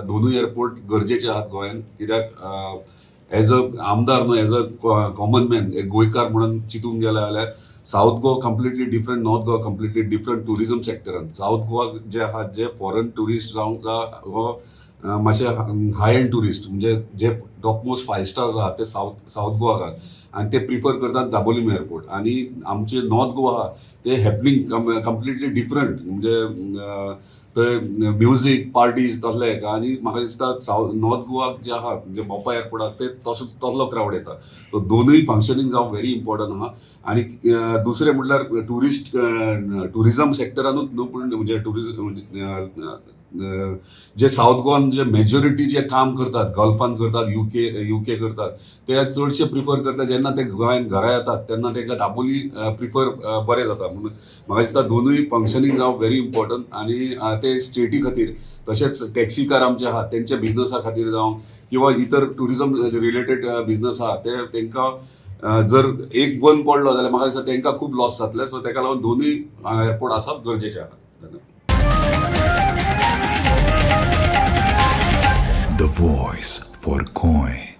दोनूय एअरपोर्ट गरजेचे आहात गोंयांत, कित्याक एज अ आमदार न्हू, एज अ कॉमन मॅन, एक गोंयकार म्हणून चिंतूंक गेले जाल्यार south Goa completely different, north Goa completely different tourism सेक्टरान. साऊथ गोवा जे आहात जे फॉरेन टुरिस्ट जावंक हो मातशे हाय एंड टुरिस्ट, म्हणजे जे टॉपमोस्ट 5 स्टार्स आहात ते साऊथ गोवाक आहात आणि ते प्रिफर करतात दाबोलीम एअरपोर्ट. आणि आमचे नॉर्थ गोवा आहा ते हॅपनिंग कंप्लिटली डिफरंट, म्हणजे थंय म्युझीक पार्टीज तसले. आणि म्हाका दिसता नॉर्थ गोवाक जे आहा म्हणजे मोपा एअरपोर्टाक ते तसलो क्रावड येता. सो दोनूय फंक्शनींग जावं व्हेरी इम्पॉर्टंट आहा. आणि दुसरें म्हटल्यार टुरिझम सेक्टरानूच न्हू, पूण म्हणजे जे साऊथ गोवान जे मेजॉरिटी जे काम करतात, गल्फान करतात, युके करतात, ते चडशे प्रिफर करतात जेन्ना ते गोंयांत घरा येतात तेन्ना तांकां दाबोली प्रिफर बरें जाता. म्हणून म्हाका दिसता दोनूय फंक्शनींग जावं व्हेरी इम्पॉर्टंट. आणि ते स्टेटी खातीर, तशेंच टॅक्सी कार आमचे आहात तेंच्या बिझनसा खातीर जावं किंवा इतर टुरिझम रिलेटेड बिझनस आहा ते तांकां जर एक बंद पडलो जाल्यार म्हाका दिसता तांकां खूब लॉस जातले. सो ताका लागून दोनूय एअरपोर्ट आसप गरजेचे आहा. The voice for Coin.